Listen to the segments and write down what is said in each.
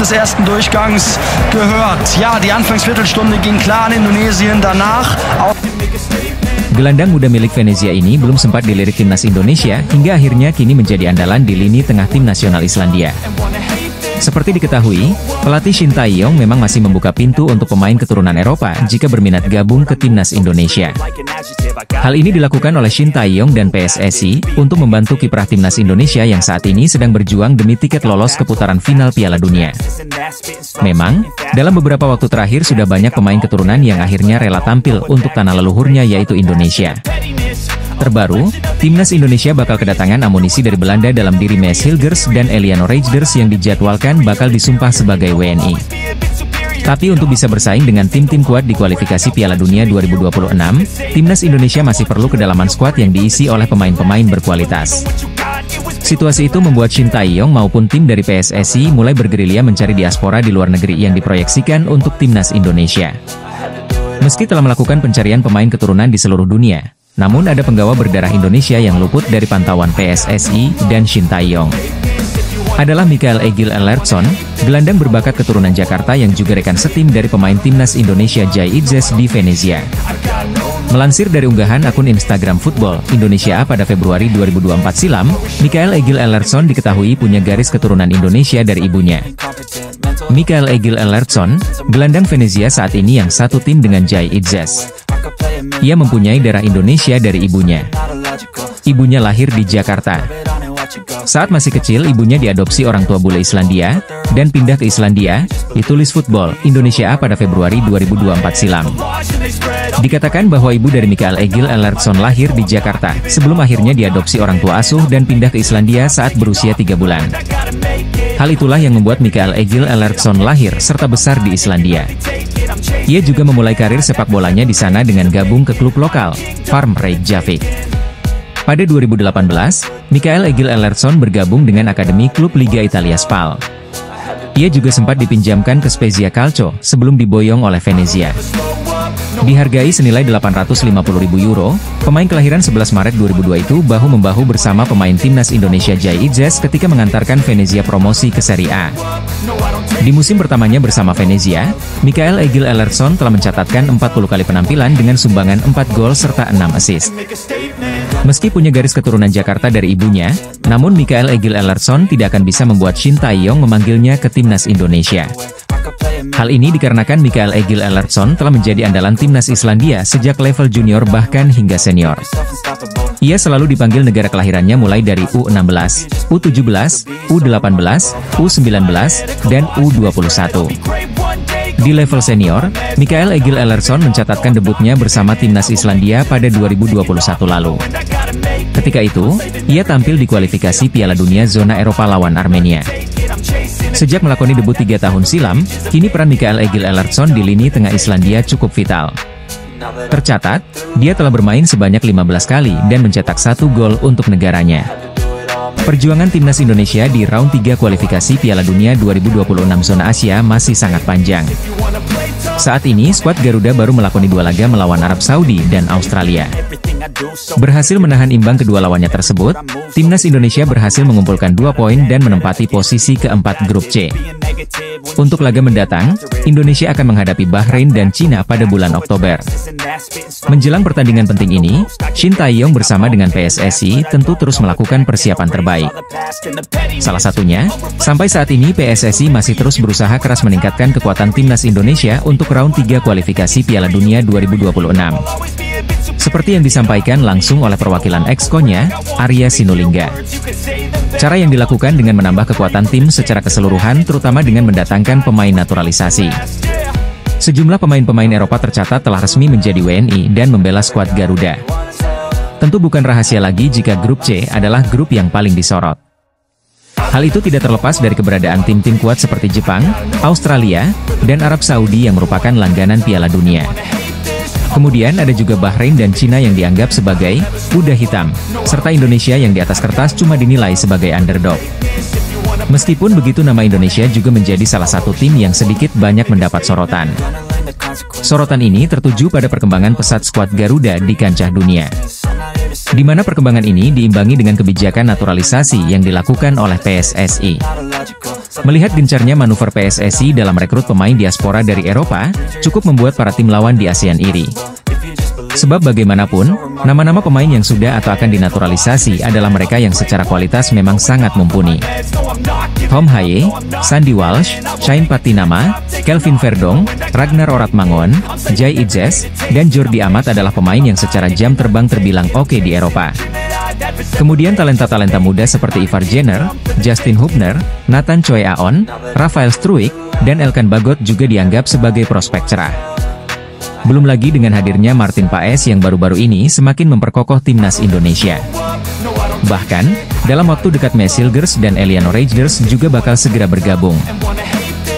Des ersten Durchgangs gehört. Ja, die Anfangsviertelstunde ging klar an Indonesien, danach Gelandang muda milik Venezia ini belum sempat dilirik timnas Indonesia hingga akhirnya kini menjadi andalan di lini tengah tim nasional Islandia. Seperti diketahui, pelatih Shin Tae-yong memang masih membuka pintu untuk pemain keturunan Eropa jika berminat gabung ke timnas Indonesia. Hal ini dilakukan oleh Shin Tae-yong dan PSSI untuk membantu kiprah timnas Indonesia yang saat ini sedang berjuang demi tiket lolos ke putaran final Piala Dunia. Memang, dalam beberapa waktu terakhir sudah banyak pemain keturunan yang akhirnya rela tampil untuk tanah leluhurnya yaitu Indonesia. Terbaru, timnas Indonesia bakal kedatangan amunisi dari Belanda dalam diri Maes Hilgers dan Eliano Reijnders yang dijadwalkan bakal disumpah sebagai WNI. Tapi untuk bisa bersaing dengan tim-tim kuat di kualifikasi Piala Dunia 2026, timnas Indonesia masih perlu kedalaman skuad yang diisi oleh pemain-pemain berkualitas. Situasi itu membuat Shin Tae-yong maupun tim dari PSSI mulai bergerilya mencari diaspora di luar negeri yang diproyeksikan untuk timnas Indonesia. Meski telah melakukan pencarian pemain keturunan di seluruh dunia, namun ada penggawa berdarah Indonesia yang luput dari pantauan PSSI dan Shin Tae-yong. Adalah Mikael Egil Elertsson, gelandang berbakat keturunan Jakarta yang juga rekan setim dari pemain timnas Indonesia Jai Idzes di Venezia. Melansir dari unggahan akun Instagram Football Indonesia pada Februari 2024 silam, Mikael Egil Elertsson diketahui punya garis keturunan Indonesia dari ibunya. Mikael Egil Elertsson, gelandang Venezia saat ini yang satu tim dengan Jai Idzes. Ia mempunyai darah Indonesia dari ibunya. Ibunya lahir di Jakarta. Saat masih kecil ibunya diadopsi orang tua bule Islandia, dan pindah ke Islandia, ditulis Football Indonesia pada Februari 2024 silam. Dikatakan bahwa ibu dari Mikael Egil Elertsson lahir di Jakarta, sebelum akhirnya diadopsi orang tua asuh dan pindah ke Islandia saat berusia 3 bulan. Hal itulah yang membuat Mikael Egil Elertsson lahir serta besar di Islandia. Ia juga memulai karir sepak bolanya di sana dengan gabung ke klub lokal, Farm Reykjavik. Pada 2018, Mikael Egil Elertsson bergabung dengan akademi klub Liga Italia Spal. Ia juga sempat dipinjamkan ke Spezia Calcio sebelum diboyong oleh Venezia. Dihargai senilai 850.000 euro, pemain kelahiran 11 Maret 2002 itu bahu-membahu bersama pemain timnas Indonesia Jai Idzes ketika mengantarkan Venezia promosi ke Serie A. Di musim pertamanya bersama Venezia, Mikael Egil Elertsson telah mencatatkan 40 kali penampilan dengan sumbangan 4 gol serta 6 assist. Meski punya garis keturunan Jakarta dari ibunya, namun Mikael Egil Elertsson tidak akan bisa membuat Shin Tae-yong memanggilnya ke timnas Indonesia. Hal ini dikarenakan Mikael Egil Elertsson telah menjadi andalan timnas Islandia sejak level junior bahkan hingga senior. Ia selalu dipanggil negara kelahirannya mulai dari U16, U17, U18, U19, dan U21. Di level senior, Mikael Egil Elertsson mencatatkan debutnya bersama timnas Islandia pada 2021 lalu. Ketika itu, ia tampil di kualifikasi Piala Dunia zona Eropa lawan Armenia. Sejak melakoni debut 3 tahun silam, kini peran Mikael Egil Elertsson di lini tengah Islandia cukup vital. Tercatat, dia telah bermain sebanyak 15 kali dan mencetak 1 gol untuk negaranya. Perjuangan timnas Indonesia di round 3 kualifikasi Piala Dunia 2026 zona Asia masih sangat panjang. Saat ini skuad Garuda baru melakoni 2 laga melawan Arab Saudi dan Australia. Berhasil menahan imbang kedua lawannya tersebut, timnas Indonesia berhasil mengumpulkan 2 poin dan menempati posisi keempat grup C. Untuk laga mendatang, Indonesia akan menghadapi Bahrain dan Cina pada bulan Oktober. Menjelang pertandingan penting ini, Shin Tae-yong bersama dengan PSSI tentu terus melakukan persiapan terbaik. Salah satunya, sampai saat ini PSSI masih terus berusaha keras meningkatkan kekuatan timnas Indonesia untuk round 3 kualifikasi Piala Dunia 2026. Seperti yang disampaikan langsung oleh perwakilan Exco-nya, Arya Sinulinga. Cara yang dilakukan dengan menambah kekuatan tim secara keseluruhan terutama dengan mendatangkan pemain naturalisasi. Sejumlah pemain-pemain Eropa tercatat telah resmi menjadi WNI dan membela skuad Garuda. Tentu bukan rahasia lagi jika grup C adalah grup yang paling disorot. Hal itu tidak terlepas dari keberadaan tim-tim kuat seperti Jepang, Australia, dan Arab Saudi yang merupakan langganan Piala Dunia. Kemudian ada juga Bahrain dan Cina yang dianggap sebagai kuda hitam, serta Indonesia yang di atas kertas cuma dinilai sebagai underdog. Meskipun begitu, nama Indonesia juga menjadi salah satu tim yang sedikit banyak mendapat sorotan. Sorotan ini tertuju pada perkembangan pesat skuad Garuda di kancah dunia. di mana perkembangan ini diimbangi dengan kebijakan naturalisasi yang dilakukan oleh PSSI. Melihat gencarnya manuver PSSI dalam rekrut pemain diaspora dari Eropa, cukup membuat para tim lawan di ASEAN iri. Sebab bagaimanapun, nama-nama pemain yang sudah atau akan dinaturalisasi adalah mereka yang secara kualitas memang sangat mumpuni. Tom Haye, Sandy Walsh, Shane Patinama, Kelvin Verdong, Ragnar Oratmangon, Jay Idzes, dan Jordi Amat adalah pemain yang secara jam terbang terbilang oke di Eropa. Kemudian talenta-talenta muda seperti Ivar Jenner, Justin Hubner, Nathan Choi Aon, Rafael Struijk, dan Elkan Bagot juga dianggap sebagai prospek cerah. Belum lagi dengan hadirnya Martin Paes yang baru-baru ini semakin memperkokoh timnas Indonesia. Bahkan, dalam waktu dekat Maes Hilgers dan Eliano Reijnders juga bakal segera bergabung.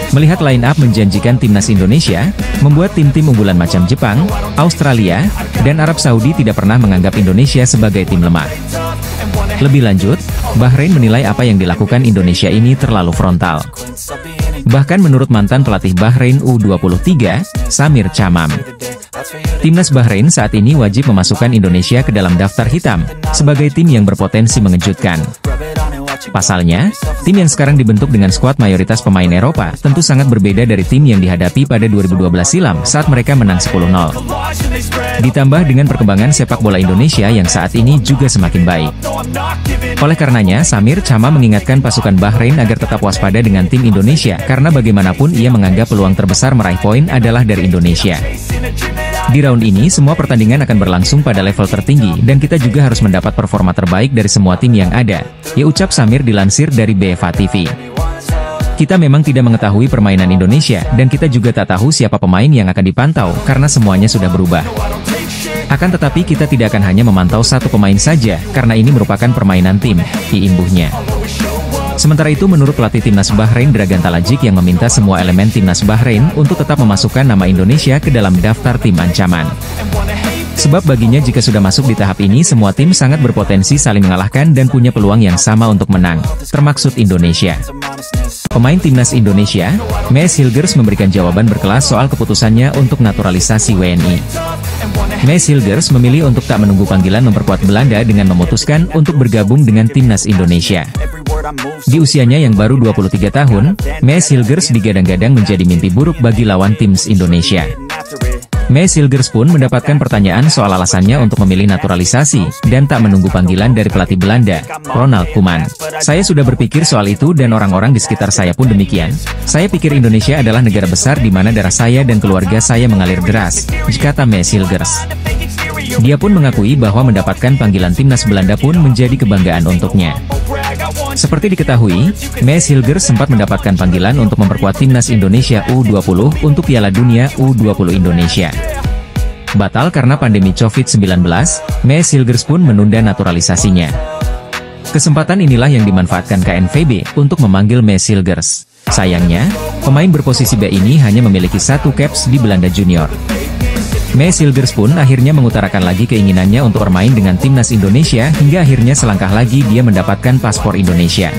Melihat line-up menjanjikan timnas Indonesia, membuat tim-tim unggulan macam Jepang, Australia, dan Arab Saudi tidak pernah menganggap Indonesia sebagai tim lemah. Lebih lanjut, Bahrain menilai apa yang dilakukan Indonesia ini terlalu frontal. Bahkan menurut mantan pelatih Bahrain U23, Samir Chamam, timnas Bahrain saat ini wajib memasukkan Indonesia ke dalam daftar hitam, sebagai tim yang berpotensi mengejutkan. Pasalnya, tim yang sekarang dibentuk dengan skuad mayoritas pemain Eropa tentu sangat berbeda dari tim yang dihadapi pada 2012 silam saat mereka menang 10-0. Ditambah dengan perkembangan sepak bola Indonesia yang saat ini juga semakin baik. Oleh karenanya, Samir Chamam mengingatkan pasukan Bahrain agar tetap waspada dengan tim Indonesia karena bagaimanapun ia menganggap peluang terbesar meraih poin adalah dari Indonesia. Di round ini semua pertandingan akan berlangsung pada level tertinggi dan kita juga harus mendapat performa terbaik dari semua tim yang ada, ya ucap Samir dilansir dari BFA TV. Kita memang tidak mengetahui permainan Indonesia dan kita juga tak tahu siapa pemain yang akan dipantau karena semuanya sudah berubah. Akan tetapi kita tidak akan hanya memantau satu pemain saja karena ini merupakan permainan tim, diimbuhnya. Sementara itu menurut pelatih timnas Bahrain Dragan Talajic yang meminta semua elemen timnas Bahrain untuk tetap memasukkan nama Indonesia ke dalam daftar tim ancaman. Sebab baginya jika sudah masuk di tahap ini semua tim sangat berpotensi saling mengalahkan dan punya peluang yang sama untuk menang, termaksud Indonesia. Pemain timnas Indonesia, Maes Hilgers memberikan jawaban berkelas soal keputusannya untuk naturalisasi WNI. Maes Hilgers memilih untuk tak menunggu panggilan memperkuat Belanda dengan memutuskan untuk bergabung dengan timnas Indonesia. Di usianya yang baru 23 tahun, Maes Hilgers digadang-gadang menjadi mimpi buruk bagi lawan timnas Indonesia. Maes Hilgers pun mendapatkan pertanyaan soal alasannya untuk memilih naturalisasi, dan tak menunggu panggilan dari pelatih Belanda, Ronald Koeman. Saya sudah berpikir soal itu dan orang-orang di sekitar saya pun demikian. Saya pikir Indonesia adalah negara besar di mana darah saya dan keluarga saya mengalir deras, kata Maes Hilgers. Dia pun mengakui bahwa mendapatkan panggilan timnas Belanda pun menjadi kebanggaan untuknya. Seperti diketahui, Maes Hilgers sempat mendapatkan panggilan untuk memperkuat timnas Indonesia U20 untuk Piala Dunia U20 Indonesia. Batal karena pandemi COVID-19, Maes Hilgers pun menunda naturalisasinya. Kesempatan inilah yang dimanfaatkan KNVB untuk memanggil Maes Hilgers. Sayangnya, pemain berposisi B ini hanya memiliki satu caps di Belanda Junior. Maes Hilgers pun akhirnya mengutarakan lagi keinginannya untuk bermain dengan timnas Indonesia hingga akhirnya selangkah lagi dia mendapatkan paspor Indonesia.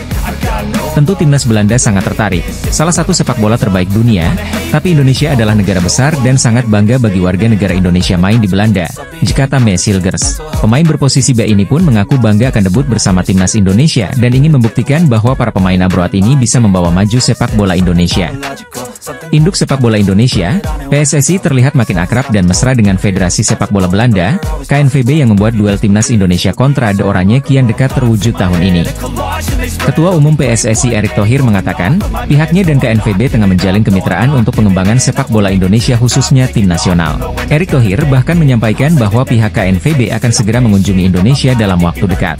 Tentu timnas Belanda sangat tertarik, salah satu sepak bola terbaik dunia, tapi Indonesia adalah negara besar dan sangat bangga bagi warga negara Indonesia main di Belanda, kata Maes Hilgers. Pemain berposisi B ini pun mengaku bangga akan debut bersama timnas Indonesia dan ingin membuktikan bahwa para pemain abroad ini bisa membawa maju sepak bola Indonesia. Induk sepak bola Indonesia, PSSI terlihat makin akrab dan mesra dengan Federasi Sepak Bola Belanda, KNVB yang membuat duel timnas Indonesia kontra De Oranje kian dekat terwujud tahun ini. Ketua Umum PSSI Erick Thohir mengatakan, pihaknya dan KNVB tengah menjalin kemitraan untuk pengembangan sepak bola Indonesia khususnya tim nasional. Erick Thohir bahkan menyampaikan bahwa pihak KNVB akan segera mengunjungi Indonesia dalam waktu dekat.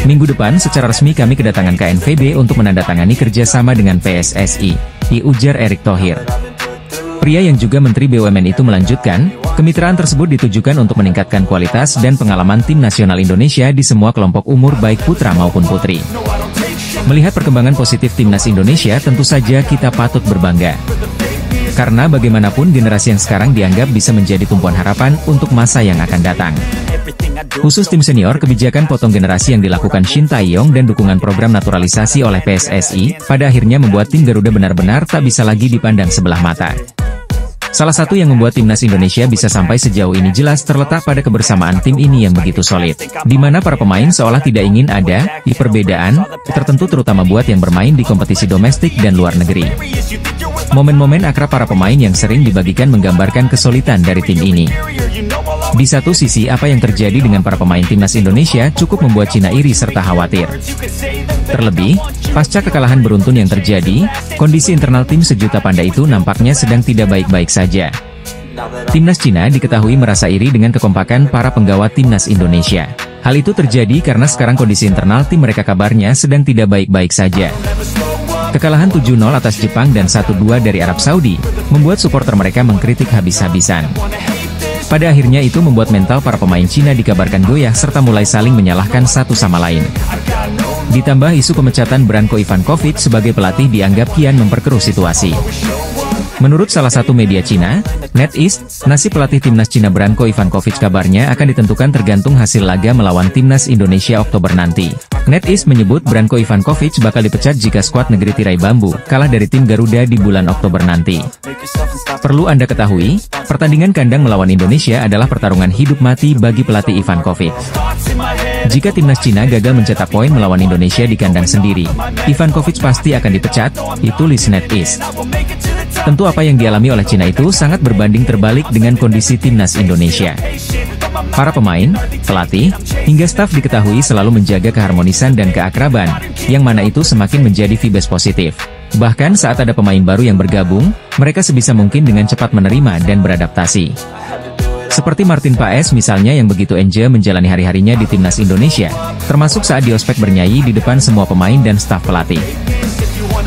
Minggu depan secara resmi kami kedatangan KNVB untuk menandatangani kerjasama dengan PSSI, ujar Erick Thohir. Pria yang juga Menteri BUMN itu melanjutkan, kemitraan tersebut ditujukan untuk meningkatkan kualitas dan pengalaman tim nasional Indonesia di semua kelompok umur baik putra maupun putri. Melihat perkembangan positif timnas Indonesia tentu saja kita patut berbangga. Karena bagaimanapun generasi yang sekarang dianggap bisa menjadi tumpuan harapan untuk masa yang akan datang. Khusus tim senior, kebijakan potong generasi yang dilakukan Shin Tae-yong dan dukungan program naturalisasi oleh PSSI, pada akhirnya membuat tim Garuda benar-benar tak bisa lagi dipandang sebelah mata. Salah satu yang membuat timnas Indonesia bisa sampai sejauh ini jelas terletak pada kebersamaan tim ini yang begitu solid, di mana para pemain seolah tidak ingin ada perbedaan tertentu terutama buat yang bermain di kompetisi domestik dan luar negeri. Momen-momen akrab para pemain yang sering dibagikan menggambarkan kesulitan dari tim ini. Di satu sisi apa yang terjadi dengan para pemain timnas Indonesia cukup membuat Cina iri serta khawatir. Terlebih, pasca kekalahan beruntun yang terjadi, kondisi internal tim sejuta panda itu nampaknya sedang tidak baik-baik saja. Timnas Cina diketahui merasa iri dengan kekompakan para penggawa timnas Indonesia. Hal itu terjadi karena sekarang kondisi internal tim mereka kabarnya sedang tidak baik-baik saja. Kekalahan 7-0 atas Jepang dan 1-2 dari Arab Saudi, membuat supporter mereka mengkritik habis-habisan. Pada akhirnya itu membuat mental para pemain Cina dikabarkan goyah serta mulai saling menyalahkan satu sama lain. Ditambah isu pemecatan Branko Ivankovic sebagai pelatih dianggap kian memperkeruh situasi. Menurut salah satu media Cina, NetEase, nasib pelatih timnas Cina Branko Ivankovic kabarnya akan ditentukan tergantung hasil laga melawan timnas Indonesia Oktober nanti. NetEase menyebut Branko Ivankovic bakal dipecat jika skuad negeri tirai bambu kalah dari tim Garuda di bulan Oktober nanti. Perlu Anda ketahui, pertandingan kandang melawan Indonesia adalah pertarungan hidup mati bagi pelatih Ivankovic. Jika timnas Cina gagal mencetak poin melawan Indonesia di kandang sendiri, Ivankovic pasti akan dipecat, ditulis NetEase. Tentu apa yang dialami oleh Cina itu sangat berbanding terbalik dengan kondisi timnas Indonesia. Para pemain, pelatih, hingga staf diketahui selalu menjaga keharmonisan dan keakraban, yang mana itu semakin menjadi vibes positif. Bahkan saat ada pemain baru yang bergabung, mereka sebisa mungkin dengan cepat menerima dan beradaptasi. Seperti Martin Paes misalnya yang begitu enjoy menjalani hari-harinya di timnas Indonesia, termasuk saat di ospek bernyanyi di depan semua pemain dan staf pelatih.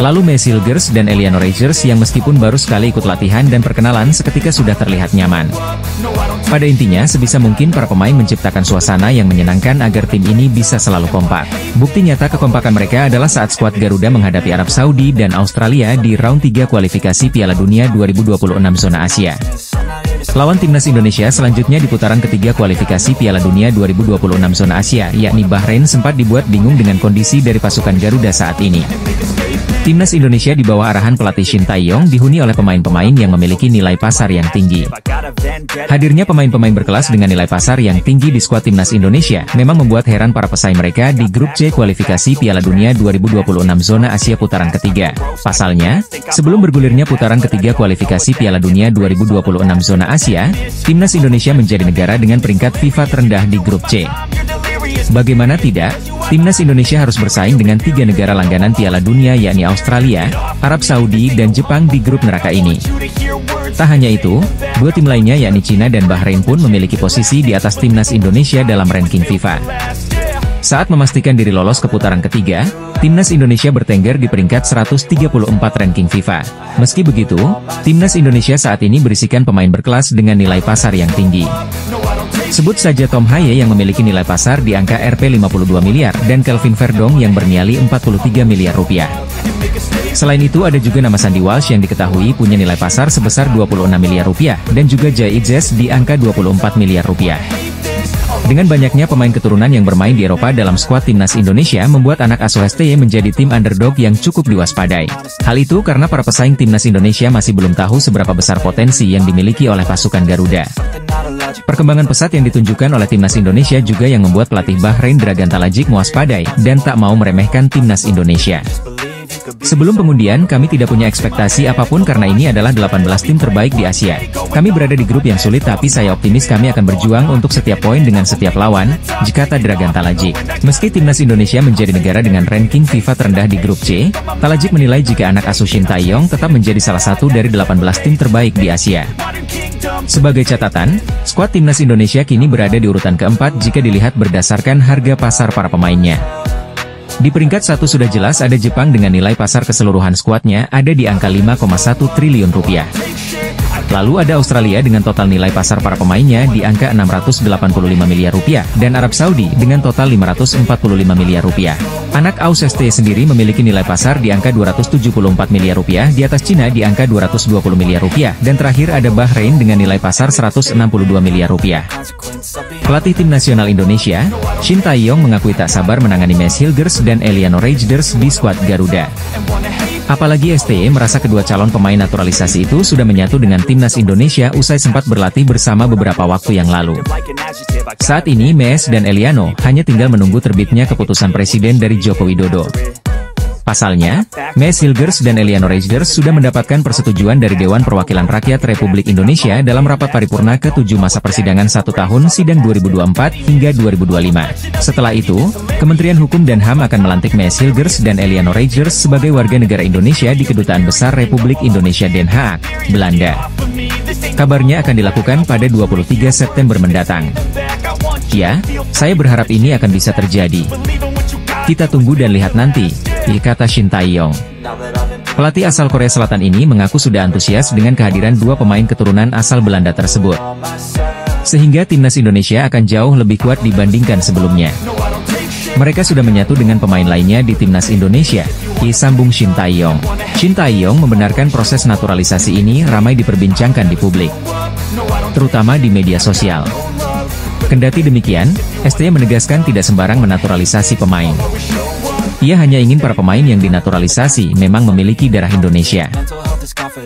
Lalu Messi Hilgers dan Eliano Rogers yang meskipun baru sekali ikut latihan dan perkenalan seketika sudah terlihat nyaman. Pada intinya sebisa mungkin para pemain menciptakan suasana yang menyenangkan agar tim ini bisa selalu kompak. Bukti nyata kekompakan mereka adalah saat skuad Garuda menghadapi Arab Saudi dan Australia di round 3 kualifikasi Piala Dunia 2026 zona Asia. Lawan timnas Indonesia selanjutnya di putaran ketiga kualifikasi Piala Dunia 2026 zona Asia, yakni Bahrain, sempat dibuat bingung dengan kondisi dari pasukan Garuda saat ini. Timnas Indonesia di bawah arahan pelatih Shin Tae-yong dihuni oleh pemain-pemain yang memiliki nilai pasar yang tinggi. Hadirnya pemain-pemain berkelas dengan nilai pasar yang tinggi di skuad timnas Indonesia memang membuat heran para pesaing mereka di grup C kualifikasi Piala Dunia 2026 zona Asia putaran ketiga. Pasalnya, sebelum bergulirnya putaran ketiga kualifikasi Piala Dunia 2026 zona Asia, timnas Indonesia menjadi negara dengan peringkat FIFA terendah di grup C. Bagaimana tidak, timnas Indonesia harus bersaing dengan 3 negara langganan Piala Dunia yakni Australia, Arab Saudi dan Jepang di grup neraka ini. Tak hanya itu, 2 tim lainnya yakni Cina dan Bahrain pun memiliki posisi di atas timnas Indonesia dalam ranking FIFA. Saat memastikan diri lolos ke putaran ketiga, timnas Indonesia bertengger di peringkat 134 ranking FIFA. Meski begitu, timnas Indonesia saat ini berisikan pemain berkelas dengan nilai pasar yang tinggi. Sebut saja Tom Haye yang memiliki nilai pasar di angka Rp 52 miliar dan Kelvin Verdong yang bernyali 43 miliar rupiah. Selain itu ada juga nama Sandy Walsh yang diketahui punya nilai pasar sebesar 26 miliar rupiah dan juga Jay Itzes di angka 24 miliar rupiah. Dengan banyaknya pemain keturunan yang bermain di Eropa dalam skuad timnas Indonesia membuat anak asuh STY menjadi tim underdog yang cukup diwaspadai. Hal itu karena para pesaing timnas Indonesia masih belum tahu seberapa besar potensi yang dimiliki oleh pasukan Garuda. Perkembangan pesat yang ditunjukkan oleh timnas Indonesia juga yang membuat pelatih Bahrain Dragan Talajik mewaspadai dan tak mau meremehkan timnas Indonesia. Sebelum pengundian, kami tidak punya ekspektasi apapun karena ini adalah 18 tim terbaik di Asia. Kami berada di grup yang sulit tapi saya optimis kami akan berjuang untuk setiap poin dengan setiap lawan, kata Dragan Talajik. Meski timnas Indonesia menjadi negara dengan ranking FIFA terendah di grup C, Talajik menilai jika anak asuh Shin Tae-yong tetap menjadi salah satu dari 18 tim terbaik di Asia. Sebagai catatan, skuad timnas Indonesia kini berada di urutan keempat jika dilihat berdasarkan harga pasar para pemainnya. Di peringkat 1 sudah jelas ada Jepang dengan nilai pasar keseluruhan skuadnya ada di angka 5,1 triliun rupiah. Lalu ada Australia dengan total nilai pasar para pemainnya di angka 685 miliar rupiah dan Arab Saudi dengan total 545 miliar rupiah. Anak AUS ST sendiri memiliki nilai pasar di angka 274 miliar rupiah, di atas Cina di angka 220 miliar rupiah dan terakhir ada Bahrain dengan nilai pasar 162 miliar rupiah. Pelatih tim nasional Indonesia, Shin Tae-yong mengakui tak sabar menangani Messi Hilgers dan Eliano Rogers di skuad Garuda. Apalagi STY merasa kedua calon pemain naturalisasi itu sudah menyatu dengan timnas Indonesia usai sempat berlatih bersama beberapa waktu yang lalu. Saat ini Mes dan Eliano hanya tinggal menunggu terbitnya keputusan Presiden dari Joko Widodo. Pasalnya, Mes Hilgers dan Eliano Reijers sudah mendapatkan persetujuan dari Dewan Perwakilan Rakyat Republik Indonesia dalam rapat paripurna ke-7 masa persidangan 1 tahun sidang 2024 hingga 2025. Setelah itu, Kementerian Hukum dan HAM akan melantik Mes Hilgers dan Eliano Reijers sebagai warga negara Indonesia di Kedutaan Besar Republik Indonesia Den Haag, Belanda. Kabarnya akan dilakukan pada 23 September mendatang. Ya, saya berharap ini akan bisa terjadi. Kita tunggu dan lihat nanti, kata Shin Tae-yong. Pelatih asal Korea Selatan ini mengaku sudah antusias dengan kehadiran dua pemain keturunan asal Belanda tersebut. Sehingga timnas Indonesia akan jauh lebih kuat dibandingkan sebelumnya. Mereka sudah menyatu dengan pemain lainnya di timnas Indonesia, sambung Shin Tae-yong. Shin Tae-yong membenarkan proses naturalisasi ini ramai diperbincangkan di publik, terutama di media sosial. Kendati demikian, STY menegaskan tidak sembarang menaturalisasi pemain. Ia hanya ingin para pemain yang dinaturalisasi memang memiliki darah Indonesia.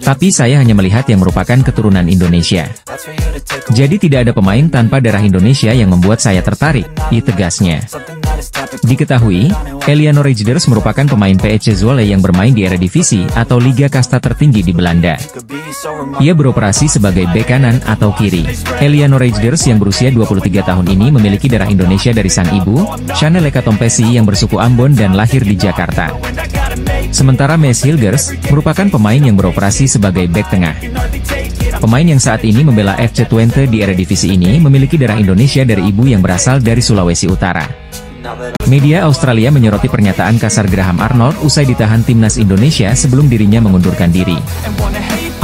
Tapi saya hanya melihat yang merupakan keturunan Indonesia. Jadi tidak ada pemain tanpa darah Indonesia yang membuat saya tertarik, tegasnya. Diketahui, Eliano Reijers merupakan pemain PEC Zwolle yang bermain di Eredivisie atau Liga Kasta tertinggi di Belanda. Ia beroperasi sebagai bek kanan atau kiri. Eliano Reijers yang berusia 23 tahun ini memiliki darah Indonesia dari sang ibu, Chanel Eka Tompesi yang bersuku Ambon dan lahir di Jakarta. Sementara Mes Hilgers merupakan pemain yang beroperasi sebagai bek tengah. Pemain yang saat ini membela FC Twente di Eredivisie ini memiliki darah Indonesia dari ibu yang berasal dari Sulawesi Utara. Media Australia menyoroti pernyataan kasar Graham Arnold usai ditahan timnas Indonesia sebelum dirinya mengundurkan diri.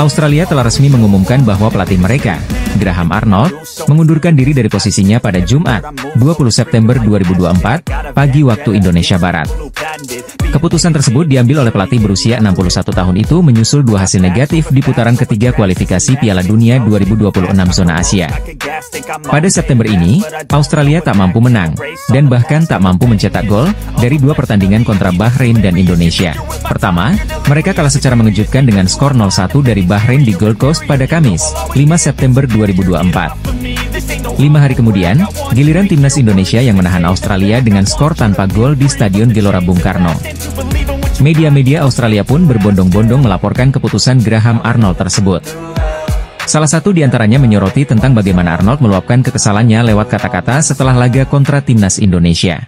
Australia telah resmi mengumumkan bahwa pelatih mereka, Graham Arnold, mengundurkan diri dari posisinya pada Jumat, 20 September 2024, pagi waktu Indonesia Barat. Keputusan tersebut diambil oleh pelatih berusia 61 tahun itu menyusul dua hasil negatif di putaran ketiga kualifikasi Piala Dunia 2026 zona Asia. Pada September ini, Australia tak mampu menang, dan bahkan tak mampu mencetak gol, dari dua pertandingan kontra Bahrain dan Indonesia. Pertama, mereka kalah secara mengejutkan dengan skor 0-1 dari Bahrain di Gold Coast pada Kamis, 5 September 2024. 5 hari kemudian, giliran timnas Indonesia yang menahan Australia dengan skor tanpa gol di Stadion Gelora Bung Karno. Media-media Australia pun berbondong-bondong melaporkan keputusan Graham Arnold tersebut. Salah satu diantaranya menyoroti tentang bagaimana Arnold meluapkan kekesalannya lewat kata-kata setelah laga kontra timnas Indonesia.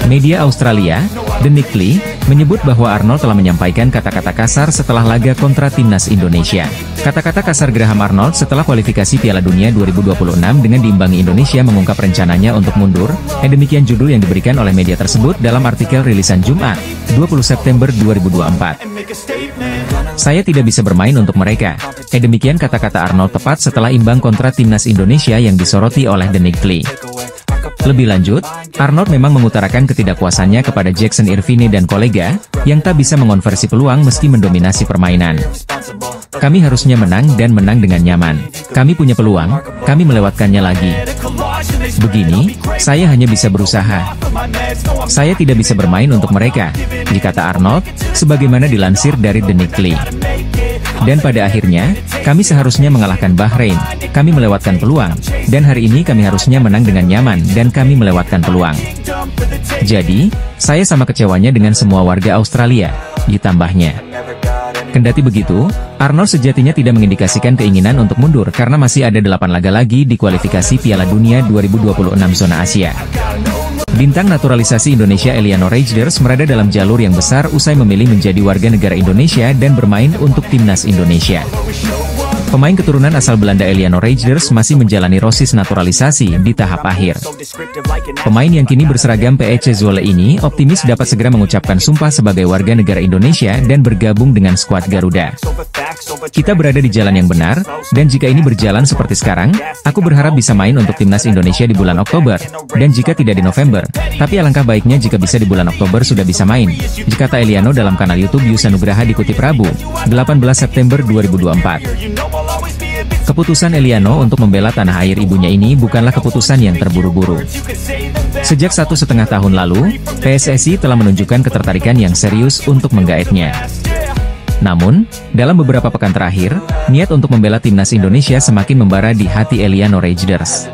Media Australia, The Nickly, menyebut bahwa Arnold telah menyampaikan kata-kata kasar setelah laga kontra timnas Indonesia. Kata-kata kasar Graham Arnold setelah kualifikasi Piala Dunia 2026 dengan diimbangi Indonesia mengungkap rencananya untuk mundur, demikian judul yang diberikan oleh media tersebut dalam artikel rilisan Jumat, 20 September 2024. Saya tidak bisa bermain untuk mereka. Demikian kata-kata Arnold tepat setelah imbang kontra timnas Indonesia yang disoroti oleh The Nickly. Lebih lanjut, Arnold memang mengutarakan ketidakpuasannya kepada Jackson Irvine dan kolega, yang tak bisa mengonversi peluang meski mendominasi permainan. Kami harusnya menang dan menang dengan nyaman. Kami punya peluang, kami melewatkannya lagi. Begini, saya hanya bisa berusaha. Saya tidak bisa bermain untuk mereka, dikata Arnold, sebagaimana dilansir dari The Nickly. Dan pada akhirnya, kami seharusnya mengalahkan Bahrain, kami melewatkan peluang, dan hari ini kami harusnya menang dengan nyaman dan kami melewatkan peluang. Jadi, saya sama kecewanya dengan semua warga Australia, ditambahnya. Kendati begitu, Arnold sejatinya tidak mengindikasikan keinginan untuk mundur karena masih ada 8 laga lagi di kualifikasi Piala Dunia 2026 zona Asia. Bintang naturalisasi Indonesia Eliano Reijers berada dalam jalur yang besar usai memilih menjadi warga negara Indonesia dan bermain untuk timnas Indonesia. Pemain keturunan asal Belanda Eliano Reijers masih menjalani proses naturalisasi di tahap akhir. Pemain yang kini berseragam PEC Zwolle ini optimis dapat segera mengucapkan sumpah sebagai warga negara Indonesia dan bergabung dengan skuad Garuda. Kita berada di jalan yang benar, dan jika ini berjalan seperti sekarang, aku berharap bisa main untuk timnas Indonesia di bulan Oktober, dan jika tidak di November, tapi alangkah baiknya jika bisa di bulan Oktober sudah bisa main, kata Eliano dalam kanal YouTube Yus Nugraha dikutip Rabu, 18 September 2024. Keputusan Eliano untuk membela tanah air ibunya ini bukanlah keputusan yang terburu-buru. Sejak 1,5 tahun lalu, PSSI telah menunjukkan ketertarikan yang serius untuk menggaetnya. Namun, dalam beberapa pekan terakhir, niat untuk membela timnas Indonesia semakin membara di hati Eliano Rejders.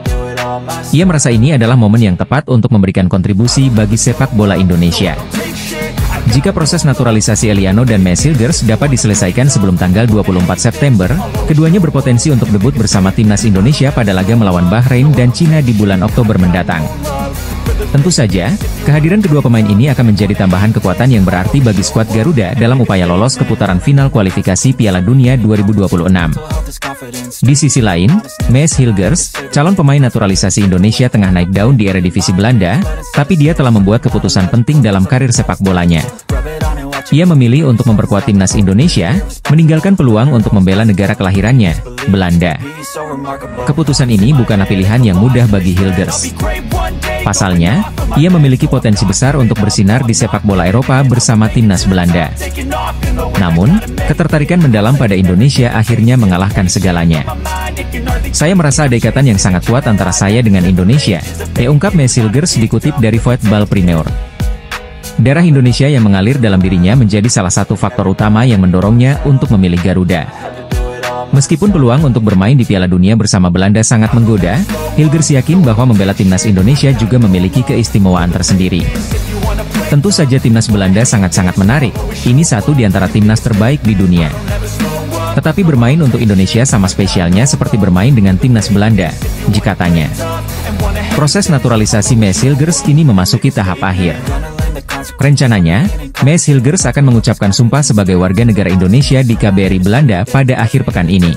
Ia merasa ini adalah momen yang tepat untuk memberikan kontribusi bagi sepak bola Indonesia. Jika proses naturalisasi Eliano dan Maes Hilgers dapat diselesaikan sebelum tanggal 24 September, keduanya berpotensi untuk debut bersama timnas Indonesia pada laga melawan Bahrain dan Cina di bulan Oktober mendatang. Tentu saja, kehadiran kedua pemain ini akan menjadi tambahan kekuatan yang berarti bagi skuad Garuda dalam upaya lolos ke putaran final kualifikasi Piala Dunia 2026. Di sisi lain, Maes Hilgers, calon pemain naturalisasi Indonesia tengah naik daun di Eredivisie Belanda, tapi dia telah membuat keputusan penting dalam karir sepak bolanya. Ia memilih untuk memperkuat timnas Indonesia, meninggalkan peluang untuk membela negara kelahirannya, Belanda. Keputusan ini bukanlah pilihan yang mudah bagi Hilgers. Pasalnya, ia memiliki potensi besar untuk bersinar di sepak bola Eropa bersama timnas Belanda. Namun, ketertarikan mendalam pada Indonesia akhirnya mengalahkan segalanya. Saya merasa ada ikatan yang sangat kuat antara saya dengan Indonesia, ungkap Maes Hilgers dikutip dari Voetbal Premier. Darah Indonesia yang mengalir dalam dirinya menjadi salah satu faktor utama yang mendorongnya untuk memilih Garuda. Meskipun peluang untuk bermain di Piala Dunia bersama Belanda sangat menggoda, Hilgers yakin bahwa membela timnas Indonesia juga memiliki keistimewaan tersendiri. Tentu saja timnas Belanda sangat-sangat menarik, ini satu di antara timnas terbaik di dunia. Tetapi bermain untuk Indonesia sama spesialnya seperti bermain dengan timnas Belanda, jika tanya. Proses naturalisasi Maes Hilgers kini memasuki tahap akhir. Rencananya, Maes Hilgers akan mengucapkan sumpah sebagai warga negara Indonesia di KBRI Belanda pada akhir pekan ini.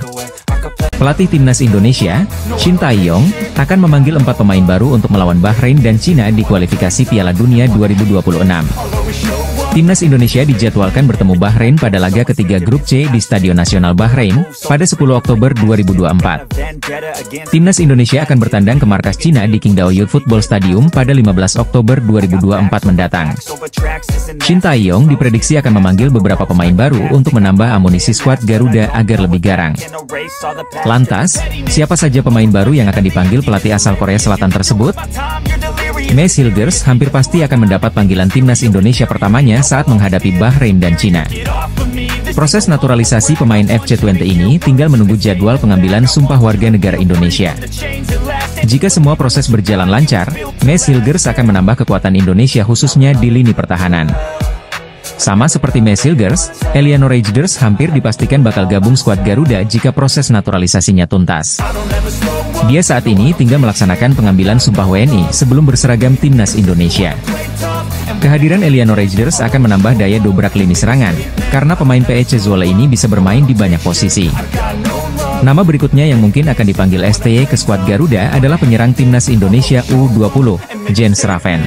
Pelatih timnas Indonesia, Shin Tae-yong, akan memanggil 4 pemain baru untuk melawan Bahrain dan Cina di kualifikasi Piala Dunia 2026. Timnas Indonesia dijadwalkan bertemu Bahrain pada laga ketiga grup C di Stadion Nasional Bahrain, pada 10 Oktober 2024. Timnas Indonesia akan bertandang ke markas Cina di Qingdao Youth Football Stadium pada 15 Oktober 2024 mendatang. Shin Tae-yong diprediksi akan memanggil beberapa pemain baru untuk menambah amunisi skuad Garuda agar lebih garang. Lantas, siapa saja pemain baru yang akan dipanggil pelatih asal Korea Selatan tersebut? Maes Hilgers hampir pasti akan mendapat panggilan timnas Indonesia pertamanya saat menghadapi Bahrain dan Cina. Proses naturalisasi pemain FC20 ini tinggal menunggu jadwal pengambilan sumpah warga negara Indonesia. Jika semua proses berjalan lancar, Maes Hilgers akan menambah kekuatan Indonesia khususnya di lini pertahanan. Sama seperti Maes Hilgers, Eliano Rejders hampir dipastikan bakal gabung skuad Garuda jika proses naturalisasinya tuntas. Dia saat ini tinggal melaksanakan pengambilan sumpah WNI sebelum berseragam timnas Indonesia. Kehadiran Eliano Rejders akan menambah daya dobrak lini serangan, karena pemain PEC Zwolle ini bisa bermain di banyak posisi. Nama berikutnya yang mungkin akan dipanggil STY ke skuad Garuda adalah penyerang timnas Indonesia U20, Jens Raven.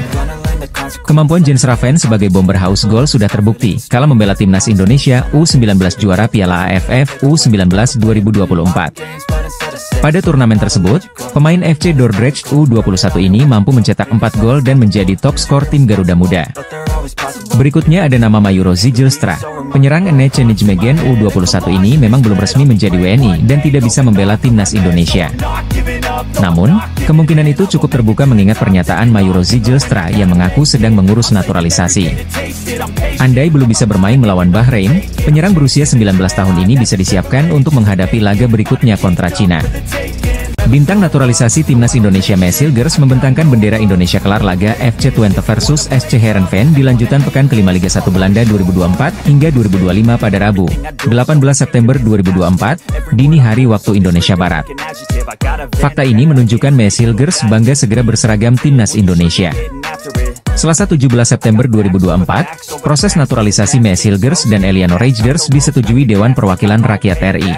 Kemampuan Jens Raven sebagai bomber haus gol sudah terbukti kala membela timnas Indonesia U19 juara Piala AFF U19 2024. Pada turnamen tersebut, pemain FC Dordrecht U21 ini mampu mencetak 4 gol dan menjadi top skor tim Garuda Muda. Berikutnya ada nama Mayuro Zijlstra. Penyerang NEC Nijmegen U21 ini memang belum resmi menjadi WNI dan tidak bisa membela timnas Indonesia. Namun, kemungkinan itu cukup terbuka mengingat pernyataan Mayuro Zijlstra yang mengaku sedang mengurus naturalisasi. Andai belum bisa bermain melawan Bahrain, penyerang berusia 19 tahun ini bisa disiapkan untuk menghadapi laga berikutnya kontra Cina. Bintang naturalisasi timnas Indonesia Maes Hilgers membentangkan bendera Indonesia kelar laga FC20 versus SC Heerenveen di lanjutan pekan kelima Liga 1 Belanda 2024 hingga 2025 pada Rabu, 18 September 2024, dini hari waktu Indonesia Barat. Fakta ini menunjukkan Maes Hilgers bangga segera berseragam timnas Indonesia. Selasa 17 September 2024, proses naturalisasi Maes Hilgers dan Eliano Rejders disetujui Dewan Perwakilan Rakyat RI.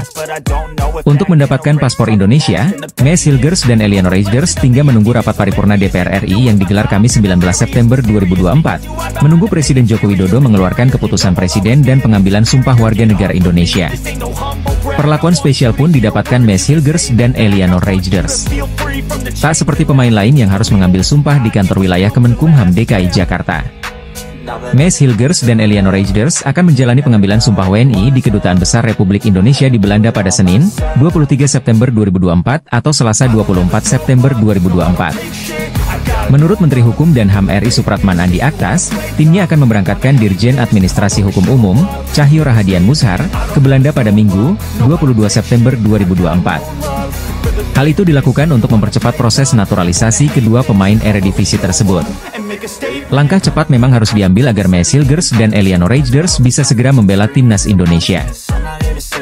Untuk mendapatkan paspor Indonesia, Maes Hilgers dan Eliano Rejders tinggal menunggu rapat paripurna DPR RI yang digelar Kamis 19 September 2024, menunggu Presiden Joko Widodo mengeluarkan keputusan Presiden dan pengambilan sumpah warga negara Indonesia. Perlakuan spesial pun didapatkan Maes Hilgers dan Eliano Rejders. Tak seperti pemain lain yang harus mengambil sumpah di kantor wilayah Kemenkumham DKI Jakarta. Maes Hilgers dan Eliano Rejders akan menjalani pengambilan sumpah WNI di Kedutaan Besar Republik Indonesia di Belanda pada Senin, 23 September 2024 atau Selasa 24 September 2024. Menurut Menteri Hukum dan HAM RI Supratman Andi Aktas, timnya akan memberangkatkan Dirjen Administrasi Hukum Umum, Cahyo Rahadian Mushar, ke Belanda pada Minggu, 22 September 2024. Hal itu dilakukan untuk mempercepat proses naturalisasi kedua pemain Eredivisie tersebut. Langkah cepat memang harus diambil agar Mees Hilgers dan Eliano Reijnders bisa segera membela timnas Indonesia.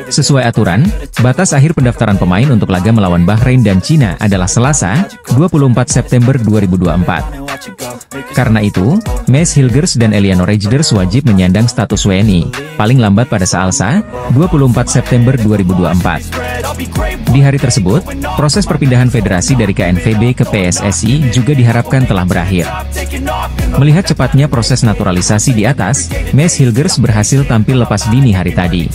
Sesuai aturan, batas akhir pendaftaran pemain untuk laga melawan Bahrain dan Cina adalah Selasa, 24 September 2024. Karena itu, Mees Hilgers dan Eliano Reijnders wajib menyandang status WNI, paling lambat pada Selasa, 24 September 2024. Di hari tersebut, proses perpindahan federasi dari KNVB ke PSSI juga diharapkan telah berakhir. Melihat cepatnya proses naturalisasi di atas, Mees Hilgers berhasil tampil lepas dini hari tadi.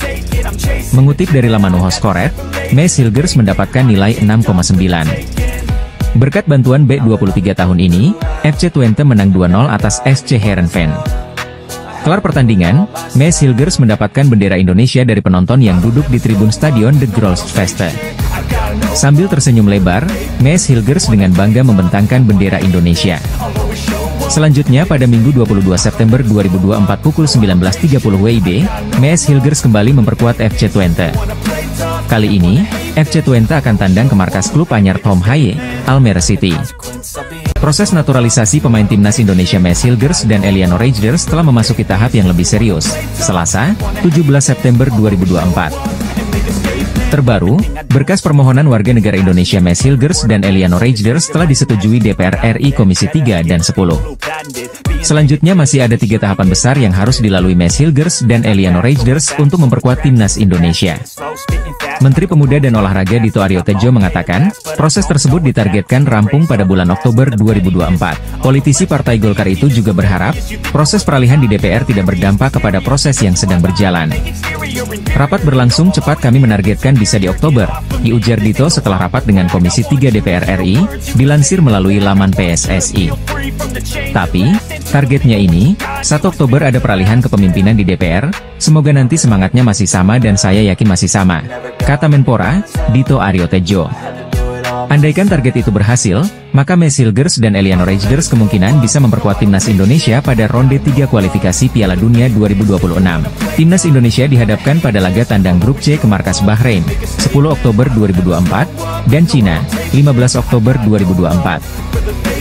Mengutip dari laman Hoskoret, Mees Hilgers mendapatkan nilai 6,9. Berkat bantuan B23 tahun ini, FC Twente menang 2-0 atas SC Heerenveen. Kelar pertandingan, Mees Hilgers mendapatkan bendera Indonesia dari penonton yang duduk di tribun stadion De Grolsvesten. Sambil tersenyum lebar, Mees Hilgers dengan bangga membentangkan bendera Indonesia. Selanjutnya pada Minggu 22 September 2024 pukul 19.30 WIB, Mees Hilgers kembali memperkuat FC Twente. Kali ini, FC Twente akan tandang ke markas klub anyar Tom Haye, Almere City. Proses naturalisasi pemain timnas Indonesia Mees Hilgers dan Eliano Reijnders telah memasuki tahap yang lebih serius, Selasa, 17 September 2024. Terbaru, berkas permohonan warga negara Indonesia Mees Hilgers dan Eliano Reijnders telah disetujui DPR RI Komisi 3 dan 10. Selanjutnya masih ada 3 tahapan besar yang harus dilalui Mees Hilgers dan Eliano Reijnders untuk memperkuat timnas Indonesia. Menteri Pemuda dan Olahraga Dito Aryo Tejo mengatakan, proses tersebut ditargetkan rampung pada bulan Oktober 2024. Politisi Partai Golkar itu juga berharap, proses peralihan di DPR tidak berdampak kepada proses yang sedang berjalan. Rapat berlangsung cepat, kami menargetkan bisa di Oktober, diujar Dito setelah rapat dengan Komisi 3 DPR RI, dilansir melalui laman PSSI. Tapi, targetnya ini, 1 Oktober ada peralihan kepemimpinan di DPR, semoga nanti semangatnya masih sama dan saya yakin masih sama, kata Menpora, Dito Aryo Tejo. Andaikan target itu berhasil, maka Mees Hilgers dan Eliano Reijnders kemungkinan bisa memperkuat timnas Indonesia pada ronde 3 kualifikasi Piala Dunia 2026. Timnas Indonesia dihadapkan pada laga tandang grup C ke markas Bahrain, 10 Oktober 2024, dan Cina, 15 Oktober 2024.